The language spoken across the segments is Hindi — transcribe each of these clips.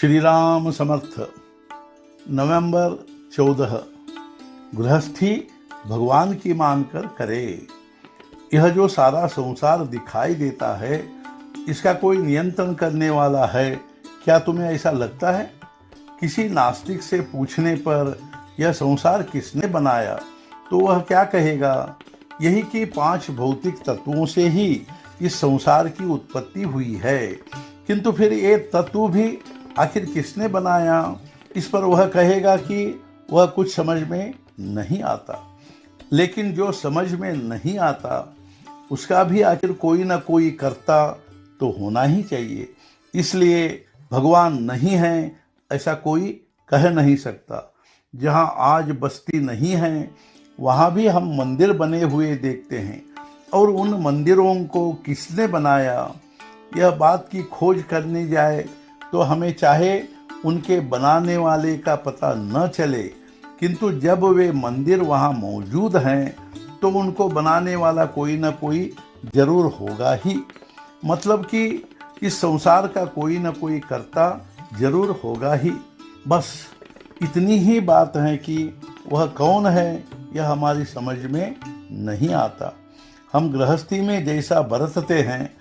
श्री राम समर्थ। नवंबर 14। गृहस्थी भगवान की मानकर करे। यह जो सारा संसार दिखाई देता है, इसका कोई नियंत्रण करने वाला है क्या? तुम्हें ऐसा लगता है? किसी नास्तिक से पूछने पर यह संसार किसने बनाया, तो वह क्या कहेगा? यही कि 5 भौतिक तत्वों से ही इस संसार की उत्पत्ति हुई है। किंतु फिर ये तत्व भी आखिर किसने बनाया, इस पर वह कहेगा कि वह कुछ समझ में नहीं आता। लेकिन जो समझ में नहीं आता, उसका भी आखिर कोई ना कोई कर्ता तो होना ही चाहिए। इसलिए भगवान नहीं है ऐसा कोई कह नहीं सकता। जहाँ आज बस्ती नहीं है, वहाँ भी हम मंदिर बने हुए देखते हैं, और उन मंदिरों को किसने बनाया, यह बात की खोज करने जाए तो हमें चाहे उनके बनाने वाले का पता न चले, किंतु जब वे मंदिर वहाँ मौजूद हैं तो उनको बनाने वाला कोई न कोई जरूर होगा ही। मतलब कि इस संसार का कोई न कोई कर्ता जरूर होगा ही। बस इतनी ही बात है कि वह कौन है, यह हमारी समझ में नहीं आता। हम गृहस्थी में जैसा बरतते हैं,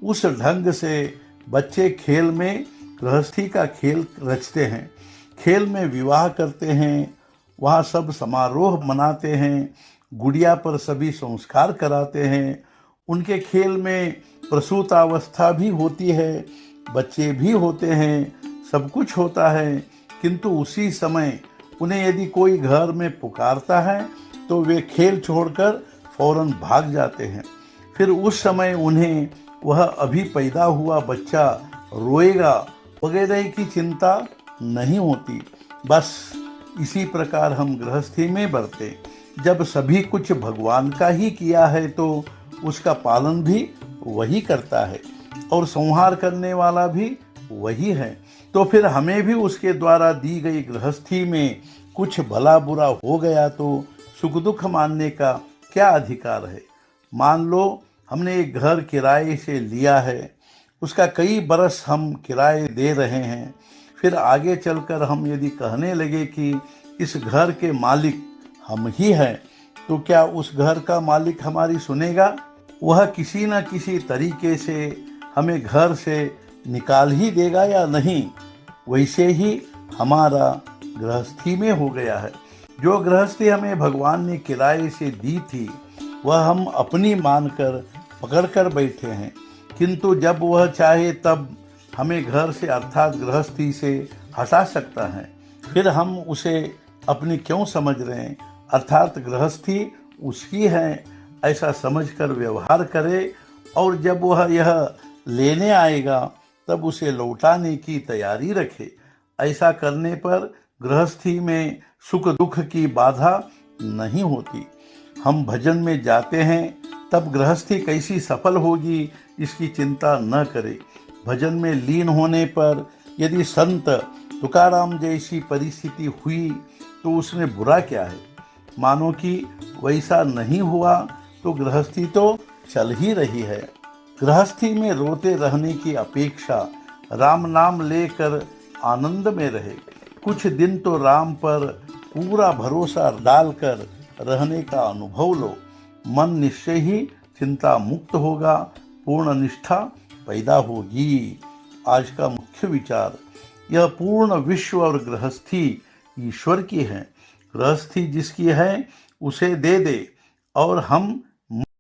उस ढंग से बच्चे खेल में गृहस्थी का खेल रचते हैं। खेल में विवाह करते हैं, वहाँ सब समारोह मनाते हैं, गुड़िया पर सभी संस्कार कराते हैं। उनके खेल में प्रसूतावस्था भी होती है, बच्चे भी होते हैं, सब कुछ होता है। किंतु उसी समय उन्हें यदि कोई घर में पुकारता है तो वे खेल छोड़कर फौरन भाग जाते हैं। फिर उस समय उन्हें वह अभी पैदा हुआ बच्चा रोएगा वगैरह की चिंता नहीं होती। बस इसी प्रकार हम गृहस्थी में बरते। जब सभी कुछ भगवान का ही किया है तो उसका पालन भी वही करता है, और संहार करने वाला भी वही है। तो फिर हमें भी उसके द्वारा दी गई गृहस्थी में कुछ भला बुरा हो गया तो सुख दुख मानने का क्या अधिकार है? मान लो हमने एक घर किराए से लिया है, उसका कई बरस हम किराए दे रहे हैं। फिर आगे चलकर हम यदि कहने लगे कि इस घर के मालिक हम ही हैं, तो क्या उस घर का मालिक हमारी सुनेगा? वह किसी न किसी तरीके से हमें घर से निकाल ही देगा या नहीं? वैसे ही हमारा गृहस्थी में हो गया है। जो गृहस्थी हमें भगवान ने किराए से दी थी, वह हम अपनी मानकर पकड़ कर बैठे हैं। किंतु जब वह चाहे तब हमें घर से अर्थात गृहस्थी से हटा सकता है। फिर हम उसे अपनी क्यों समझ रहे हैं? अर्थात गृहस्थी उसकी है ऐसा समझकर व्यवहार करे, और जब वह यह लेने आएगा तब उसे लौटाने की तैयारी रखे। ऐसा करने पर गृहस्थी में सुख दुख की बाधा नहीं होती। हम भजन में जाते हैं, तब गृहस्थी कैसी सफल होगी इसकी चिंता न करें। भजन में लीन होने पर यदि संत तुकाराम जैसी परिस्थिति हुई तो उसमें बुरा क्या है? मानो कि वैसा नहीं हुआ तो गृहस्थी तो चल ही रही है। गृहस्थी में रोते रहने की अपेक्षा राम नाम लेकर आनंद में रहे। कुछ दिन तो राम पर पूरा भरोसा डालकर रहने का अनुभव लो। मन निश्चय ही चिंता मुक्त होगा, पूर्ण निष्ठा पैदा होगी। आज का मुख्य विचार, यह पूर्ण विश्व और गृहस्थी ईश्वर की है। गृहस्थी जिसकी है उसे दे दे, और हम